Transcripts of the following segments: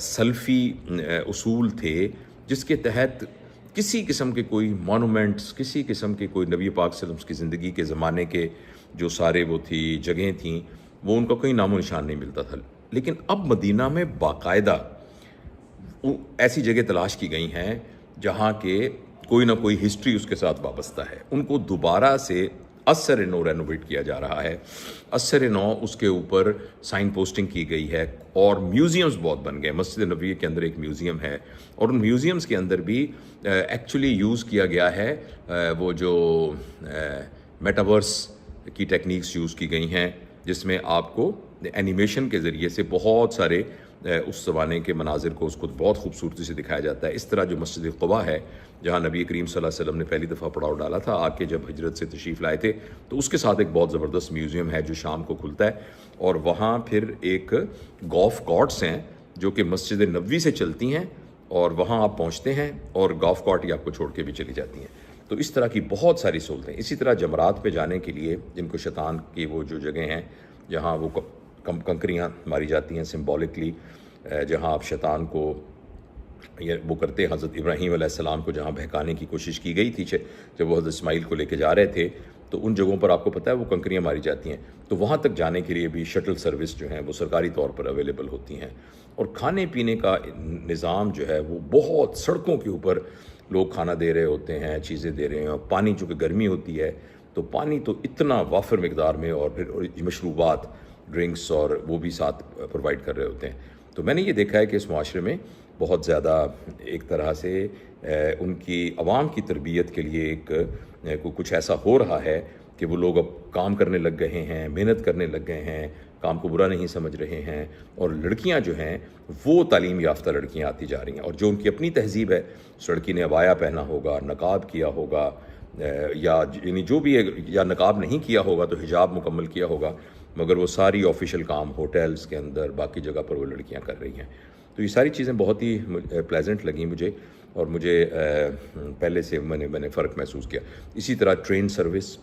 سلفی اصول تھے جس کے تحت کسی قسم کے کوئی مونومنٹس، کسی قسم کے کوئی نبی پاک صلی اللہ علیہ وسلم کی زندگی کے زمانے کے جو سارے وہ تھی جگہیں تھیں، وہ ان کا کوئی نام و نشان نہیں ملتا تھا. لیکن اب مدینہ میں باقاعدہ ایسی جگہ تلاش کی گئی ہیں جہاں کے کوئی نہ کوئی ہسٹری اس کے ساتھ وابستہ ہے. ان کو دوبارہ سے اثر نو رینوویٹ کیا جا رہا ہے، اثر نو اس کے اوپر سائن پوسٹنگ کی گئی ہے، اور میوزیمز بہت بن گئے. مسجد نبوی کے اندر ایک میوزیم ہے، اور ان میوزیمز کے اندر بھی ایکچولی یوز کیا گیا ہے وہ جو میٹاورس کی ٹیکنیکس یوز کی گئی ہیں، جس میں آپ کو اینیمیشن کے ذریعے سے بہت سارے اس زمانے کے مناظر کو اس کو بہت خوبصورتی سے دکھایا جاتا ہے. اس طرح جو مسجد قباء ہے جہاں نبی کریم صلی اللہ علیہ وسلم نے پہلی دفعہ پڑاؤ ڈالا تھا آ کے جب ہجرت سے تشریف لائے تھے، تو اس کے ساتھ ایک بہت زبردست میوزیم ہے جو شام کو کھلتا ہے، اور وہاں پھر ایک گولف کارٹس ہیں جو کہ مسجد نبوی سے چلتی ہیں، اور وہاں آپ پہنچتے ہیں اور گولف کارٹ ہی آپ کو چھوڑ کے بھی چلی جاتی ہیں. تو اس طرح کی بہت ساری سہولتیں. اسی طرح جمرات پہ جانے کے لیے جن کو شیطان کی وہ جو جگہیں ہیں جہاں وہ کنکریاں ماری جاتی ہیں سمبولکلی، جہاں آپ شیطان کو وہ کرتے ہیں، حضرت ابراہیم علیہ السلام کو جہاں بہکانے کی کوشش کی گئی تھی جب وہ حضرت اسماعیل کو لے کے جا رہے تھے، تو ان جگہوں پر آپ کو پتہ ہے وہ کنکریاں ماری جاتی ہیں. تو وہاں تک جانے کے لیے بھی شٹل سروس جو ہیں وہ سرکاری طور پر اویلیبل ہوتی ہیں. اور کھانے پینے کا نظام جو ہے وہ بہت، سڑکوں کے اوپر لوگ کھانا دے رہے ہوتے ہیں، چیزیں دے رہے ہیں. اور پانی چونکہ گرمی ہوتی ہے تو پانی تو اتنا وافر مقدار میں، اور پھر مشروبات، ڈرنکس اور وہ بھی ساتھ پرووائڈ کر رہے ہوتے ہیں. تو میں نے یہ دیکھا ہے کہ اس معاشرے میں بہت زیادہ ایک طرح سے ان کی عوام کی تربیت کے لیے کچھ ایسا ہو رہا ہے کہ وہ لوگ اب کام کرنے لگ گئے ہیں، محنت کرنے لگ گئے ہیں، کام کو برا نہیں سمجھ رہے ہیں. اور لڑکیاں جو ہیں وہ تعلیم یافتہ لڑکیاں آتی جا رہی ہیں، اور جو ان کی اپنی تہذیب ہے، اس لڑکی نے عبایا پہنا ہوگا، نقاب کیا ہوگا، یا یعنی جو بھی ہے، یا نقاب نہیں کیا ہوگا تو حجاب مکمل کیا ہوگا، مگر وہ ساری آفیشیل کام ہوٹلز کے اندر باقی جگہ پر وہ لڑکیاں کر رہی ہیں. تو یہ ساری چیزیں بہت ہی پلیزنٹ لگیں مجھے، اور مجھے پہلے سے میں نے فرق محسوس کیا. اسی طرح ٹرین سروس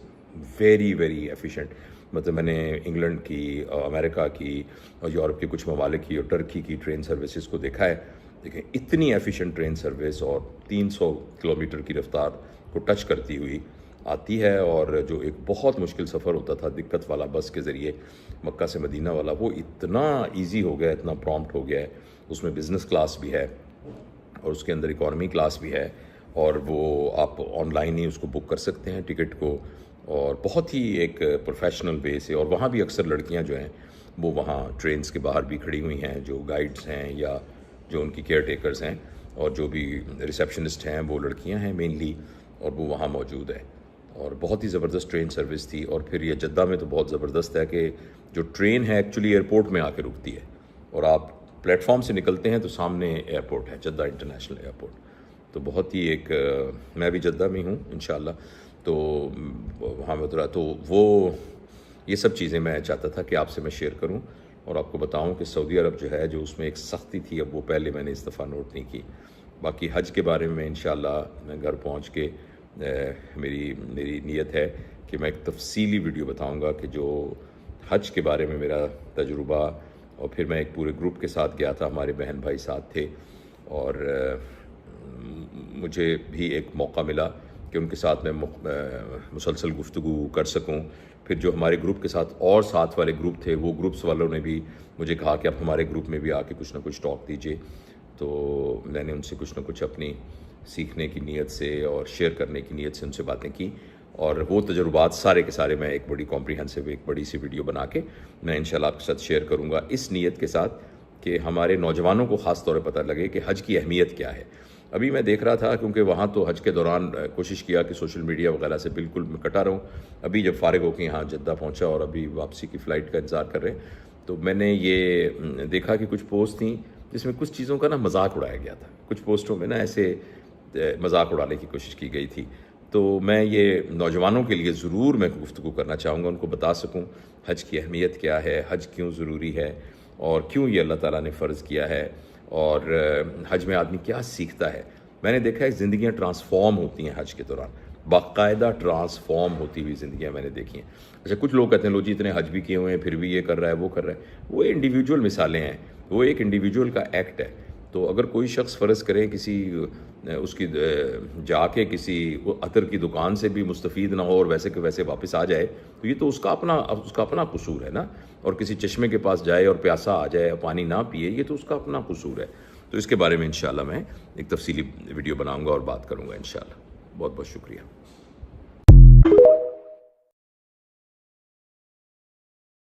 ویری ایفیشینٹ. مطلب میں نے انگلینڈ کی، امریکہ کی، اور یورپ کے کچھ ممالک کی اور ٹرکی کی ٹرین سروسز کو دیکھا ہے. دیکھیں اتنی ایفیشینٹ ٹرین سروس، اور 300 کلومیٹر کی رفتار کو ٹچ کرتی ہوئی آتی ہے. اور جو ایک بہت مشکل سفر ہوتا تھا دقت والا بس کے ذریعے مکہ سے مدینہ والا، وہ اتنا ایزی ہو گیا، اتنا پرومپٹ ہو گیا ہے. اس میں بزنس کلاس بھی ہے اور اس کے اندر اکانومی کلاس بھی ہے، اور وہ آپ آن لائن ہی اس کو بک کر سکتے ہیں ٹکٹ کو، اور بہت ہی ایک پروفیشنل وے سے. اور وہاں بھی اکثر لڑکیاں جو ہیں وہ وہاں ٹرینز کے باہر بھی کھڑی ہوئی ہیں، جو گائیڈز ہیں یا جو ان کی کیئر ٹیکرز ہیں، اور جو بھی ریسیپشنسٹ ہیں وہ لڑکیاں ہیں مینلی، اور وہ وہاں موجود ہے. اور بہت ہی زبردست ٹرین سروس تھی. اور پھر یہ جدہ میں تو بہت زبردست ہے کہ جو ٹرین ہے ایکچولی ایئرپورٹ میں آ کے رکتی ہے، اور آپ پلیٹ فارم سے نکلتے ہیں تو سامنے ایئرپورٹ ہے، جدہ انٹرنیشنل ایئرپورٹ. تو بہت ہی ایک، میں بھی جدہ میں ہوں انشاءاللہ، تو وہاں میں اترا. تو وہ یہ سب چیزیں میں چاہتا تھا کہ آپ سے میں شیئر کروں اور آپ کو بتاؤں کہ سعودی عرب جو ہے، جو اس میں ایک سختی تھی، اب وہ پہلے میں نے اس دفعہ نوٹ نہیں کی. باقی حج کے بارے میں انشاءاللہ میں گھر پہنچ کے میری نیت ہے کہ میں ایک تفصیلی ویڈیو بتاؤں گا کہ جو حج کے بارے میں میرا تجربہ. اور پھر میں ایک پورے گروپ کے ساتھ گیا تھا، ہمارے بہن بھائی ساتھ تھے، اور مجھے بھی ایک موقع ملا کہ ان کے ساتھ میں مسلسل گفتگو کر سکوں. پھر جو ہمارے گروپ کے ساتھ اور ساتھ والے گروپ تھے، وہ گروپس والوں نے بھی مجھے کہا کہ آپ ہمارے گروپ میں بھی آ کے کچھ نہ کچھ ٹاک دیجیے. تو میں نے ان سے کچھ نہ کچھ اپنی سیکھنے کی نیت سے اور شیئر کرنے کی نیت سے ان سے باتیں کی، اور وہ تجربات سارے کے سارے میں ایک بڑی کمپریہنسو، ایک بڑی سی ویڈیو بنا کے میں انشاءاللہ آپ کے ساتھ شیئر کروں گا، اس نیت کے ساتھ کہ ہمارے نوجوانوں کو خاص طور پر پتہ لگے کہ حج کی اہمیت کیا ہے. ابھی میں دیکھ رہا تھا، کیونکہ وہاں تو حج کے دوران کوشش کیا کہ سوشل میڈیا وغیرہ سے بالکل میں کٹا رہوں. ابھی جب فارغ ہو کے یہاں جدہ پہنچا اور ابھی واپسی کی فلائٹ کا انتظار کر رہے ہیں، تو میں نے یہ دیکھا کہ کچھ پوسٹ تھیں جس میں کچھ چیزوں کا نا مذاق اڑایا گیا تھا. کچھ پوسٹوں میں نا ایسے مذاق اڑانے کی کوشش کی گئی تھی. تو میں یہ نوجوانوں کے لیے ضرور میں گفتگو کرنا چاہوں گا، ان کو بتا سکوں حج کی اہمیت کیا ہے، حج کیوں ضروری ہے، اور کیوں یہ اللہ تعالیٰ نے فرض کیا ہے، اور حج میں آدمی کیا سیکھتا ہے. میں نے دیکھا ہے زندگیاں ٹرانسفارم ہوتی ہیں حج کے دوران، باقاعدہ ٹرانسفارم ہوتی ہوئی زندگیاں میں نے دیکھی ہیں. اچھا، کچھ لوگ کہتے ہیں لو جی اتنے حج بھی کیے ہوئے ہیں پھر بھی یہ کر رہا ہے وہ کر رہا ہے. وہ انڈیویجول مثالیں ہیں. وہ ایک انڈیویجول کا ایکٹ ہے. تو اگر کوئی شخص فرض کرے کسی اس کی جا کے کسی عطر کی دکان سے بھی مستفید نہ ہو اور ویسے کہ ویسے واپس آ جائے تو یہ تو اس کا اپنا قصور ہے نا. اور کسی چشمے کے پاس جائے اور پیاسا آ جائے اور پانی نہ پیے یہ تو اس کا اپنا قصور ہے. تو اس کے بارے میں انشاءاللہ میں ایک تفصیلی ویڈیو بناؤں گا اور بات کروں گا انشاءاللہ. بہت بہت شکریہ.